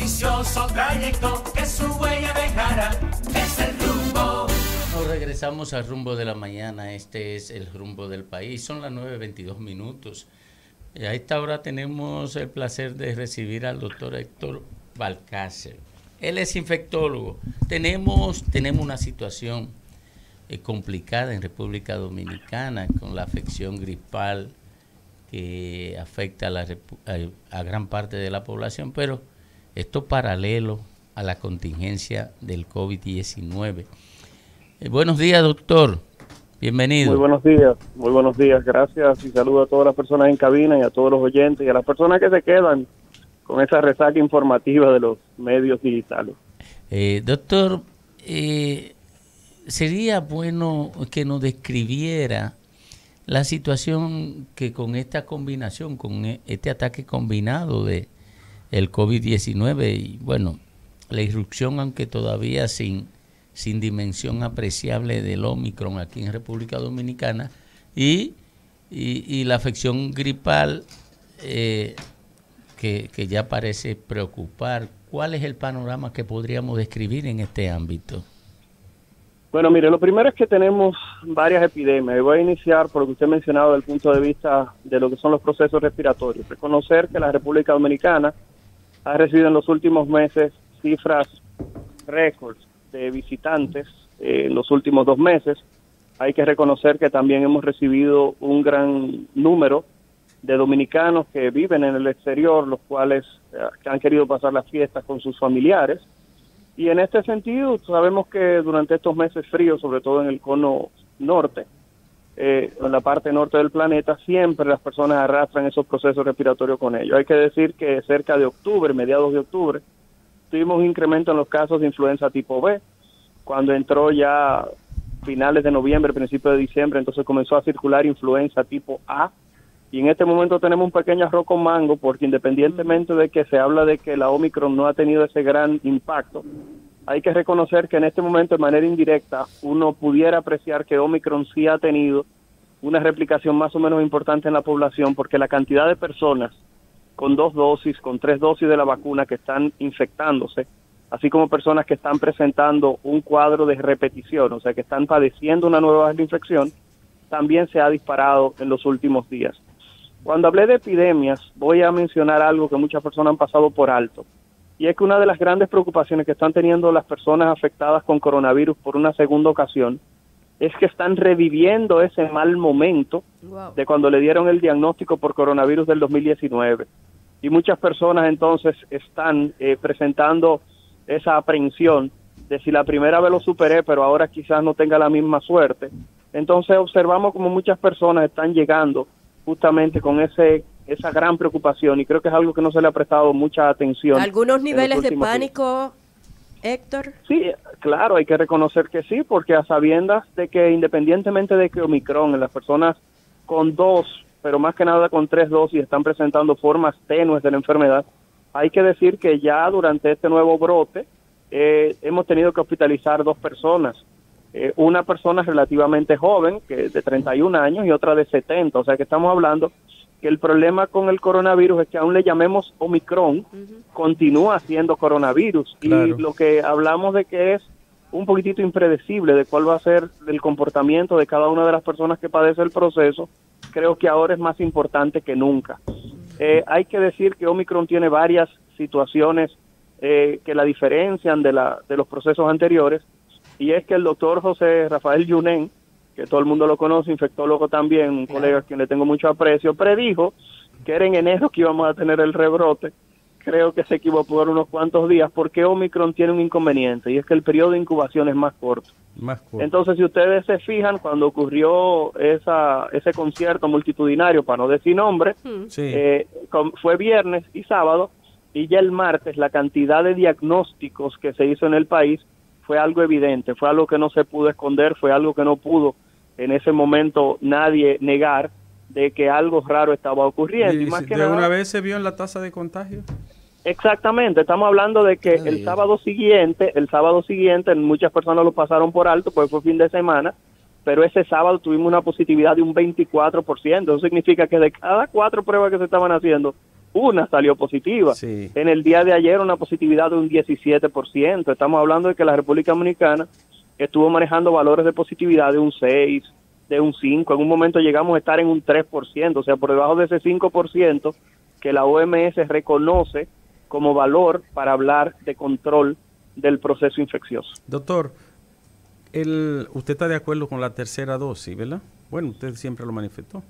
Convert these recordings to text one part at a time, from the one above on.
ambicioso trayecto que su huella dejará. Es el rumbo. Nos regresamos al rumbo de la mañana. Este es el rumbo del país. Son las 9:22. A esta hora tenemos el placer de recibir al doctor Héctor Balcácer. Él es infectólogo. Tenemos una situación complicada en República Dominicana con la afección gripal que afecta a gran parte de la población, pero esto paralelo a la contingencia del COVID-19. Buenos días, doctor. Bienvenido. Muy buenos días. Gracias y saludo a todas las personas en cabina y a todos los oyentes y a las personas que se quedan con esa resaca informativa de los medios digitales. Doctor, sería bueno que nos describiera la situación que con esta combinación, con este ataque combinado de el COVID-19 y bueno, la irrupción, aunque todavía sin dimensión apreciable del Omicron aquí en República Dominicana y la afección gripal que ya parece preocupar. ¿Cuál es el panorama que podríamos describir en este ámbito? Bueno, mire, lo primero es que tenemos varias epidemias. Y voy a iniciar por lo que usted ha mencionado desde el punto de vista de lo que son los procesos respiratorios. Reconocer que la República Dominicana ha recibido en los últimos meses cifras récords de visitantes en los últimos 2 meses. Hay que reconocer que también hemos recibido un gran número de dominicanos que viven en el exterior, los cuales que han querido pasar las fiestas con sus familiares. Y en este sentido, sabemos que durante estos meses fríos, sobre todo en el cono norte, en la parte norte del planeta, siempre las personas arrastran esos procesos respiratorios con ellos. Hay que decir que cerca de octubre, mediados de octubre, tuvimos un incremento en los casos de influenza tipo B. Cuando entró ya finales de noviembre, principios de diciembre, entonces comenzó a circular influenza tipo A. Y en este momento tenemos un pequeño arroz con mango, porque independientemente de que se habla de que la Omicron no ha tenido ese gran impacto, hay que reconocer que en este momento de manera indirecta uno pudiera apreciar que Omicron sí ha tenido una replicación más o menos importante en la población, porque la cantidad de personas con 2 dosis, con 3 dosis de la vacuna que están infectándose, así como personas que están presentando un cuadro de repetición, o sea que están padeciendo una nueva infección, también se ha disparado en los últimos días. Cuando hablé de epidemias, voy a mencionar algo que muchas personas han pasado por alto, y es que una de las grandes preocupaciones que están teniendo las personas afectadas con coronavirus por una segunda ocasión es que están reviviendo ese mal momento de cuando le dieron el diagnóstico por coronavirus del 2019. Y muchas personas entonces están presentando esa aprehensión de si la primera vez lo superé, pero ahora quizás no tenga la misma suerte. Entonces observamos como muchas personas están llegando justamente con esa gran preocupación, y creo que es algo que no se le ha prestado mucha atención. ¿Algunos niveles de pánico, Héctor? Sí, claro, hay que reconocer que sí, porque a sabiendas de que independientemente de que Omicron en las personas con 2, pero más que nada con 3 dosis están presentando formas tenues de la enfermedad, hay que decir que ya durante este nuevo brote hemos tenido que hospitalizar 2 personas. Una persona relativamente joven, que de 31 años, y otra de 70. O sea que estamos hablando que el problema con el coronavirus es que aún le llamemos Omicron, continúa siendo coronavirus. Claro. Y lo que hablamos de que es un poquitito impredecible de cuál va a ser el comportamiento de cada una de las personas que padece el proceso, creo que ahora es más importante que nunca. Hay que decir que Omicron tiene varias situaciones que la diferencian de los procesos anteriores, y es que el doctor José Rafael Yunen, que todo el mundo lo conoce, infectólogo también, un colega a quien le tengo mucho aprecio, predijo que era en enero que íbamos a tener el rebrote. Creo que se equivocó por unos cuantos días, porque Omicron tiene un inconveniente, y es que el periodo de incubación es más corto. Entonces, si ustedes se fijan, cuando ocurrió ese concierto multitudinario, para no decir nombre, fue viernes y sábado, y ya el martes la cantidad de diagnósticos que se hizo en el país fue algo evidente, fue algo que no se pudo esconder, fue algo que no pudo en ese momento nadie negar de que algo raro estaba ocurriendo. Y más que nada, una vez se vio en la tasa de contagio. Exactamente, estamos hablando de que el sábado siguiente, muchas personas lo pasaron por alto, pues fue fin de semana, pero ese sábado tuvimos una positividad de un 24%, eso significa que de cada 4 pruebas que se estaban haciendo, una salió positiva. Sí. En el día de ayer una positividad de un 17%. Estamos hablando de que la República Dominicana estuvo manejando valores de positividad de un 6, de un 5. En un momento llegamos a estar en un 3%, o sea, por debajo de ese 5% que la OMS reconoce como valor para hablar de control del proceso infeccioso. Doctor, usted está de acuerdo con la tercera dosis, ¿verdad? Bueno, usted siempre lo manifestó.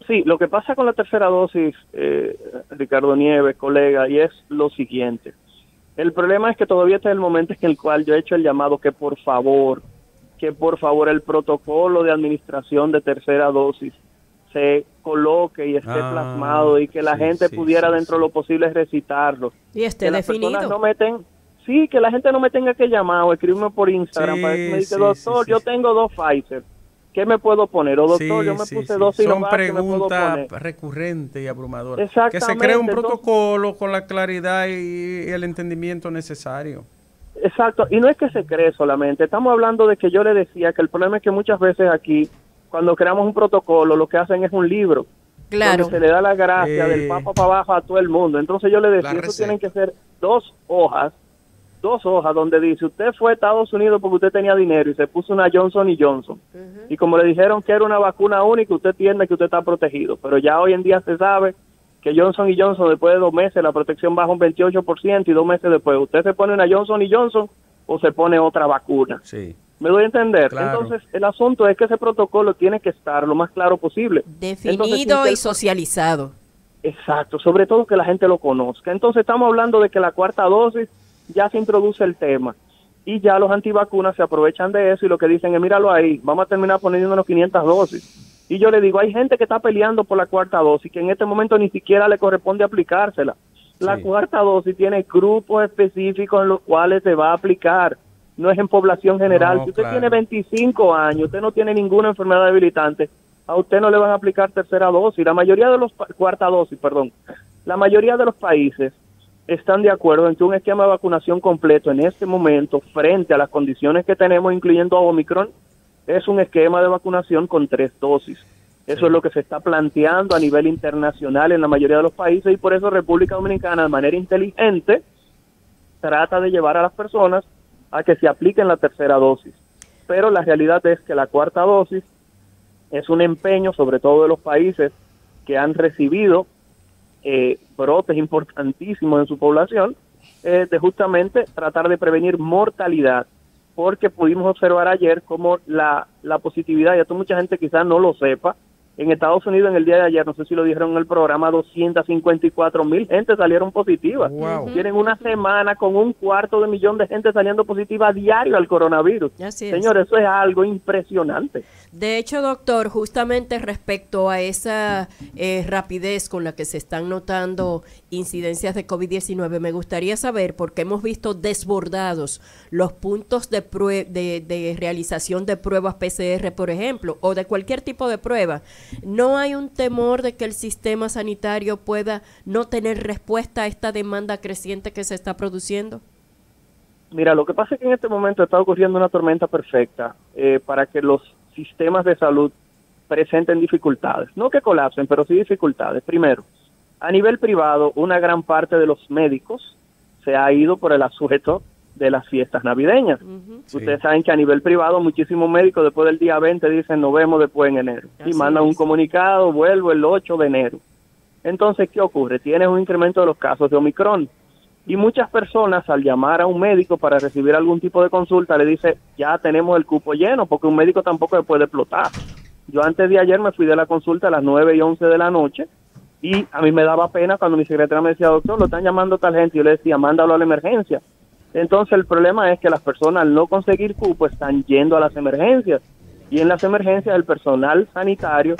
Sí, lo que pasa con la tercera dosis, Ricardo Nieves, colega, y es lo siguiente. El problema es que todavía está el momento en el cual yo he hecho el llamado que por favor el protocolo de administración de tercera dosis se coloque y esté plasmado y que la gente pudiera dentro de lo posible recitarlo. Y esté definido. Que la gente no me tenga que llamar o escribirme por Instagram para que me diga, doctor, yo tengo 2 Pfizer. ¿Qué me puedo poner? O doctor, yo me puse 2 Sinovac, ¿qué me puedo poner? Son preguntas recurrentes y abrumadoras. Exactamente. Que se cree un protocolo con la claridad y el entendimiento necesario. Exacto, y no es que se cree solamente, estamos hablando de que yo le decía que el problema es que muchas veces aquí, cuando creamos un protocolo, lo que hacen es un libro. Claro. Donde se le da la gracia del papa para abajo a todo el mundo. Entonces yo le decía, eso tienen que ser 2 hojas donde dice, usted fue a Estados Unidos porque usted tenía dinero y se puso una Johnson & Johnson. Y como le dijeron que era una vacuna única, usted entiende que usted está protegido. Pero ya hoy en día se sabe que Johnson & Johnson después de 2 meses la protección baja un 28% y 2 meses después usted se pone una Johnson & Johnson o se pone otra vacuna. Sí. ¿Me doy a entender? Claro. Entonces, el asunto es que ese protocolo tiene que estar lo más claro posible. Definido y socializado. Exacto, sobre todo que la gente lo conozca. Entonces, estamos hablando de que la 4ª dosis ya se introduce el tema y ya los antivacunas se aprovechan de eso y lo que dicen es, míralo ahí, vamos a terminar poniéndonos 500 dosis. Y yo le digo, hay gente que está peleando por la 4ª dosis, que en este momento ni siquiera le corresponde aplicársela. La 4ª dosis tiene grupos específicos en los cuales se va a aplicar, no es en población general. No, si usted claro. tiene 25 años, usted no tiene ninguna enfermedad debilitante, a usted no le van a aplicar tercera dosis. La mayoría de los 4ª dosis, la mayoría de los países están de acuerdo en que un esquema de vacunación completo en este momento, frente a las condiciones que tenemos, incluyendo a Omicron, es un esquema de vacunación con 3 dosis. Eso es lo que se está planteando a nivel internacional en la mayoría de los países y por eso República Dominicana, de manera inteligente, trata de llevar a las personas a que se apliquen la tercera dosis. Pero la realidad es que la 4ª dosis es un empeño, sobre todo de los países que han recibido brotes importantísimos en su población, de justamente tratar de prevenir mortalidad, porque pudimos observar ayer como la positividad, y esto mucha gente quizás no lo sepa, en Estados Unidos en el día de ayer, no sé si lo dijeron en el programa, 254,000 gente salieron positivas. Wow. Tienen una semana con 250,000 de gente saliendo positiva a diario al coronavirus. Así es. Señores, eso es algo impresionante. De hecho, doctor, justamente respecto a esa rapidez con la que se están notando incidencias de COVID-19, me gustaría saber, porque hemos visto desbordados los puntos de realización de pruebas PCR, por ejemplo, o de cualquier tipo de prueba. ¿No hay un temor de que el sistema sanitario pueda no tener respuesta a esta demanda creciente que se está produciendo? Mira, lo que pasa es que en este momento está ocurriendo una tormenta perfecta para que los sistemas de salud presenten dificultades. No que colapsen, pero sí dificultades. Primero, a nivel privado, una gran parte de los médicos se ha ido por el asueto de las fiestas navideñas. Sí. Ustedes saben que a nivel privado muchísimos médicos después del día 20 dicen nos vemos después en enero. Así y mandan un comunicado, vuelvo el 8 de enero. Entonces, ¿qué ocurre? Tienes un incremento de los casos de Omicron. Y muchas personas al llamar a un médico para recibir algún tipo de consulta le dice ya tenemos el cupo lleno, porque un médico tampoco se puede explotar. Yo antes de ayer me fui de la consulta a las 9:11 de la noche y a mí me daba pena cuando mi secretaria me decía, doctor, lo están llamando tal gente. Yo le decía, mándalo a la emergencia. Entonces el problema es que las personas al no conseguir cupo están yendo a las emergencias y en las emergencias el personal sanitario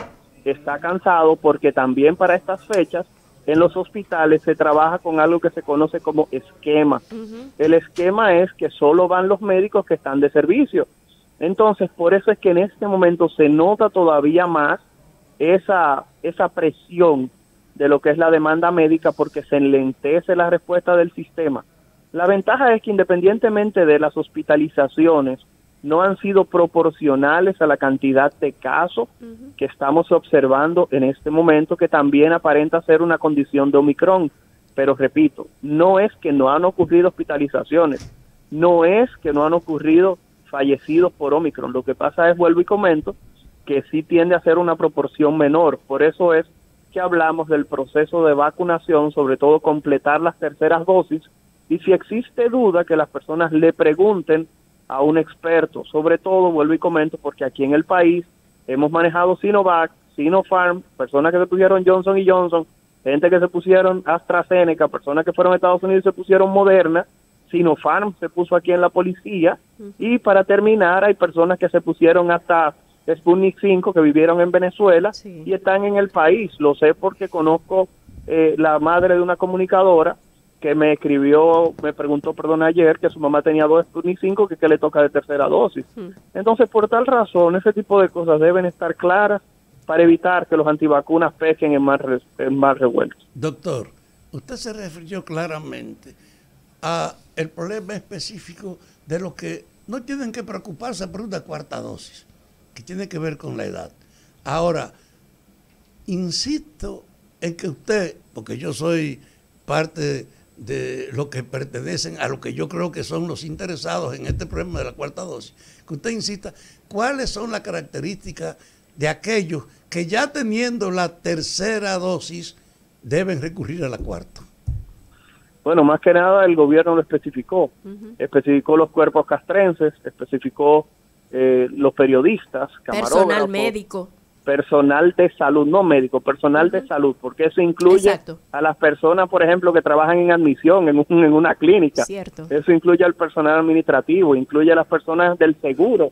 está cansado porque también para estas fechas en los hospitales se trabaja con algo que se conoce como esquema. El esquema es que solo van los médicos que están de servicio. Entonces, por eso es que en este momento se nota todavía más esa presión de lo que es la demanda médica porque se enlentece la respuesta del sistema. La ventaja es que independientemente de las hospitalizaciones no han sido proporcionales a la cantidad de casos que estamos observando en este momento, que también aparenta ser una condición de Omicron. Pero repito, no es que no han ocurrido hospitalizaciones, no es que no han ocurrido fallecidos por Omicron. Lo que pasa es, vuelvo y comento, que sí tiende a ser una proporción menor. Por eso es que hablamos del proceso de vacunación, sobre todo completar las terceras dosis, y si existe duda, que las personas le pregunten a un experto. Sobre todo, vuelvo y comento, porque aquí en el país hemos manejado Sinovac, Sinopharm, personas que se pusieron Johnson y Johnson, gente que se pusieron AstraZeneca, personas que fueron a Estados Unidos y se pusieron Moderna, Sinopharm se puso aquí en la policía, y para terminar hay personas que se pusieron hasta Sputnik 5 que vivieron en Venezuela y están en el país. Lo sé porque conozco la madre de una comunicadora que me escribió, me preguntó, ayer, que su mamá tenía 2 Sputnik 5 que le toca de tercera dosis. Entonces, por tal razón, ese tipo de cosas deben estar claras para evitar que los antivacunas pesquen en más revueltos. Doctor, usted se refirió claramente a el problema específico de los que no tienen que preocuparse por una cuarta dosis, que tiene que ver con la edad. Ahora, insisto en que usted, porque yo soy parte de los que pertenecen a lo que yo creo que son los interesados en este problema de la cuarta dosis, que usted insista, ¿cuáles son las características de aquellos que ya teniendo la tercera dosis deben recurrir a la cuarta? Bueno, más que nada el gobierno lo especificó. Especificó los cuerpos castrenses, especificó los periodistas, camarógrafos, personal médico, personal de salud, no médico, personal de salud, porque eso incluye a las personas, por ejemplo, que trabajan en admisión en una clínica. Cierto. Eso incluye al personal administrativo, incluye a las personas del seguro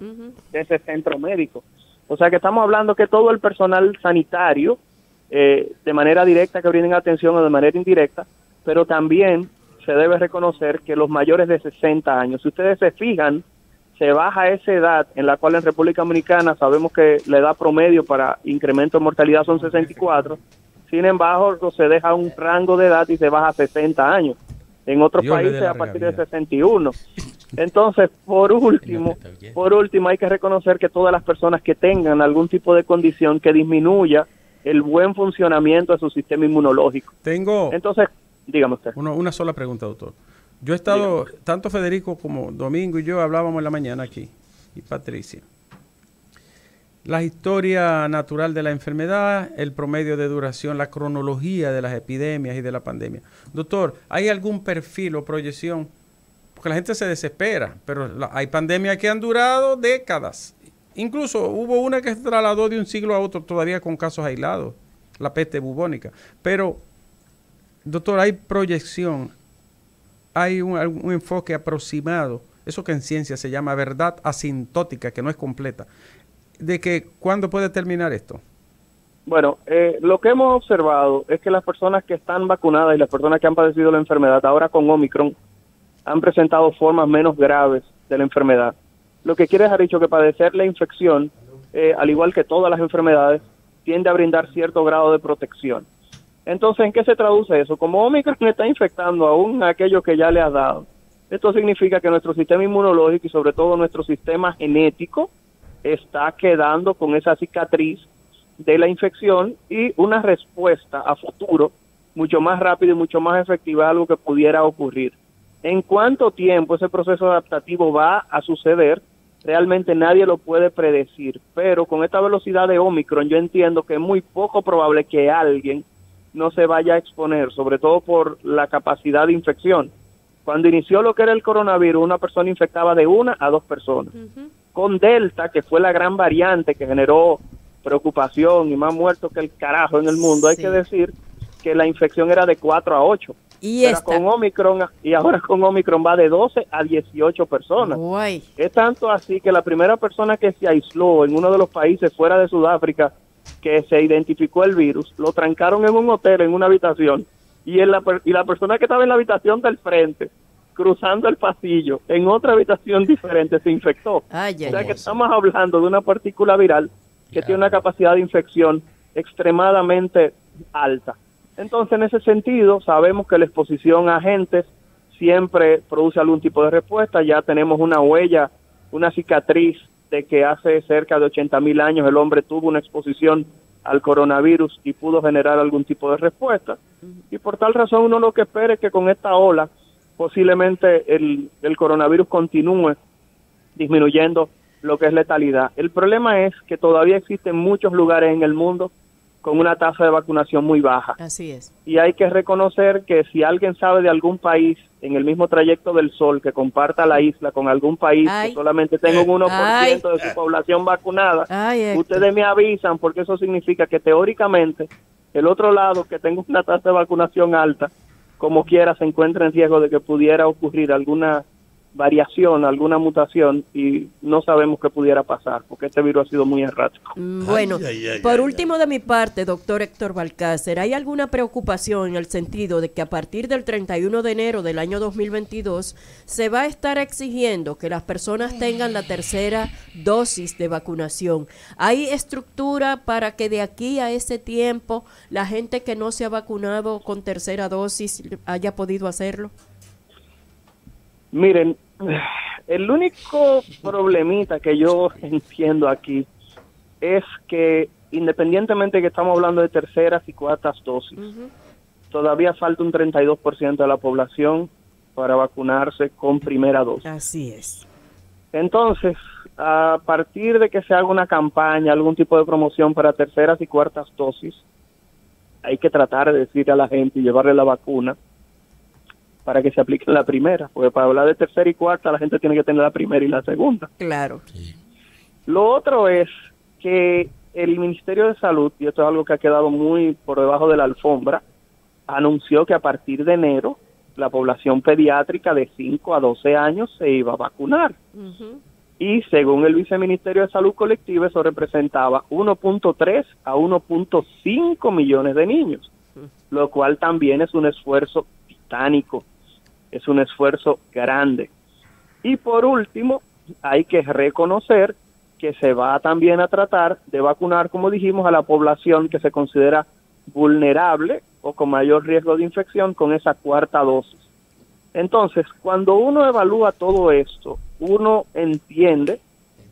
de ese centro médico. O sea que estamos hablando que todo el personal sanitario, de manera directa, que brinden atención, o de manera indirecta, pero también se debe reconocer que los mayores de 60 años, si ustedes se fijan, se baja esa edad en la cual en República Dominicana sabemos que la edad promedio para incremento de mortalidad son 64, sin embargo se deja un rango de edad y se baja a 60 años. En otros países a partir de 61. Entonces, por último hay que reconocer que todas las personas que tengan algún tipo de condición que disminuya el buen funcionamiento de su sistema inmunológico. Entonces, dígame usted. Una sola pregunta, doctor. Yo he estado, tanto Federico como Domingo y yo hablábamos en la mañana aquí, y Patricia. La historia natural de la enfermedad, el promedio de duración, la cronología de las epidemias y de la pandemia. Doctor, ¿hay algún perfil o proyección? Porque la gente se desespera, pero hay pandemias que han durado décadas. Incluso hubo una que se trasladó de un siglo a otro, todavía con casos aislados, la peste bubónica. Pero, doctor, ¿hay proyección? ¿Hay un enfoque aproximado? Eso que en ciencia se llama verdad asintótica, que no es completa. ¿De que cuándo puede terminar esto? Bueno, lo que hemos observado es que las personas que están vacunadas y las personas que han padecido la enfermedad ahora con Omicron han presentado formas menos graves de la enfermedad. Lo que quiere dejar dicho que padecer la infección, al igual que todas las enfermedades, tiende a brindar cierto grado de protección. Entonces, ¿en qué se traduce eso? Como Omicron está infectando aún a aquellos que ya le has dado, esto significa que nuestro sistema inmunológico y sobre todo nuestro sistema genético está quedando con esa cicatriz de la infección, y una respuesta a futuro mucho más rápida y mucho más efectiva a algo que pudiera ocurrir. ¿En cuánto tiempo ese proceso adaptativo va a suceder? Realmente nadie lo puede predecir, pero con esta velocidad de Omicron yo entiendo que es muy poco probable que alguien no se vaya a exponer, sobre todo por la capacidad de infección. Cuando inició lo que era el coronavirus, una persona infectaba de 1 a 2 personas. Con Delta, que fue la gran variante que generó preocupación y más muertos que el carajo en el mundo, hay que decir que la infección era de 4 a 8. Con Omicron, y ahora con Omicron va de 12 a 18 personas. Guay. Es tanto así que la primera persona que se aisló en uno de los países fuera de Sudáfrica que se identificó el virus, lo trancaron en un hotel, en una habitación, y la persona que estaba en la habitación del frente, cruzando el pasillo, en otra habitación diferente, se infectó. O sea que estamos hablando de una partícula viral que tiene una capacidad de infección extremadamente alta. Entonces, en ese sentido, sabemos que la exposición a agentes siempre produce algún tipo de respuesta. Ya tenemos una huella una cicatriz de que hace cerca de 80,000 años el hombre tuvo una exposición al coronavirus y pudo generar algún tipo de respuesta. Y por tal razón uno lo que espera es que con esta ola posiblemente el coronavirus continúe disminuyendo lo que es letalidad. El problema es que todavía existen muchos lugares en el mundo con una tasa de vacunación muy baja. Así es. Y hay que reconocer que si alguien sabe de algún país en el mismo trayecto del Sol que comparta la isla con algún país que solamente tenga un 1% de su población vacunada, ustedes me avisan, porque eso significa que teóricamente el otro lado que tenga una tasa de vacunación alta, como quiera, se encuentra en riesgo de que pudiera ocurrir alguna variación, alguna mutación, y no sabemos qué pudiera pasar, porque este virus ha sido muy errático. Bueno, por último de mi parte, doctor Héctor Balcácer, ¿hay alguna preocupación en el sentido de que a partir del 31 de enero del año 2022 se va a estar exigiendo que las personas tengan la tercera dosis de vacunación? ¿Hay estructura para que de aquí a ese tiempo la gente que no se ha vacunado con tercera dosis haya podido hacerlo? Miren, el único problemita que yo entiendo aquí es que independientemente de que estamos hablando de terceras y cuartas dosis, todavía falta un 32% de la población para vacunarse con primera dosis. Así es. Entonces, a partir de que se haga una campaña, algún tipo de promoción para terceras y cuartas dosis, hay que tratar de decir a la gente y llevarle la vacuna para que se aplique la primera, porque para hablar de tercera y cuarta la gente tiene que tener la primera y la segunda. Claro. Sí. Lo otro es que el Ministerio de Salud, y esto es algo que ha quedado muy por debajo de la alfombra, anunció que a partir de enero la población pediátrica de 5 a 12 años se iba a vacunar. Y según el Viceministerio de Salud Colectiva, eso representaba 1.3 a 1.5 millones de niños, lo cual también es un esfuerzo titánico. Es un esfuerzo grande. Y por último, hay que reconocer que se va también a tratar de vacunar, como dijimos, a la población que se considera vulnerable o con mayor riesgo de infección con esa cuarta dosis. Entonces, cuando uno evalúa todo esto, uno entiende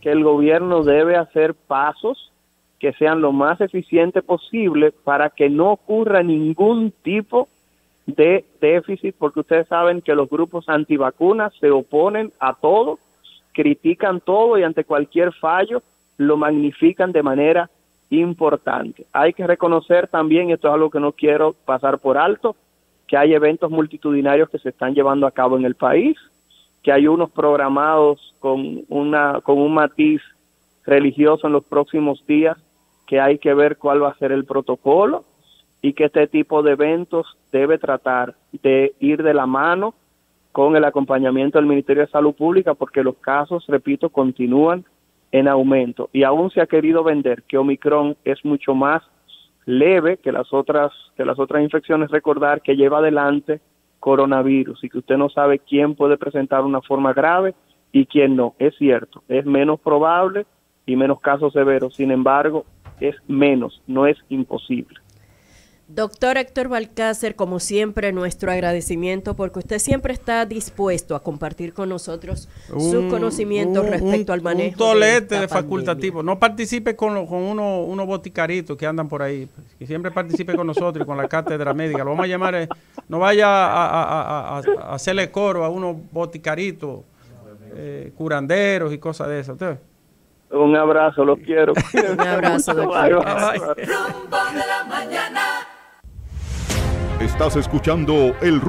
que el gobierno debe hacer pasos que sean lo más eficientes posible para que no ocurra ningún tipo de déficit, porque ustedes saben que los grupos antivacunas se oponen a todo, critican todo y ante cualquier fallo lo magnifican de manera importante. Hay que reconocer también, y esto es algo que no quiero pasar por alto, que hay eventos multitudinarios que se están llevando a cabo en el país, que hay unos programados con un matiz religioso en los próximos días, que hay que ver cuál va a ser el protocolo, y que este tipo de eventos debe tratar de ir de la mano con el acompañamiento del Ministerio de Salud Pública, porque los casos, repito, continúan en aumento. Y aún se ha querido vender que Omicron es mucho más leve que las otras infecciones. Recordar que lleva adelante coronavirus y que usted no sabe quién puede presentar una forma grave y quién no. Es cierto, es menos probable y menos casos severos. Sin embargo, es menos, no es imposible. Doctor Héctor Balcácer, como siempre, nuestro agradecimiento porque usted siempre está dispuesto a compartir con nosotros sus conocimientos respecto al manejo. Un tolete de facultativo. No participe con unos boticaritos que andan por ahí. Que siempre participe con nosotros y con la cátedra médica. Lo vamos a llamar, no vaya a hacerle coro a unos boticaritos, curanderos y cosas de esas. Un abrazo, los quiero. Un abrazo, doctor. Rumbo de la mañana. Estás escuchando el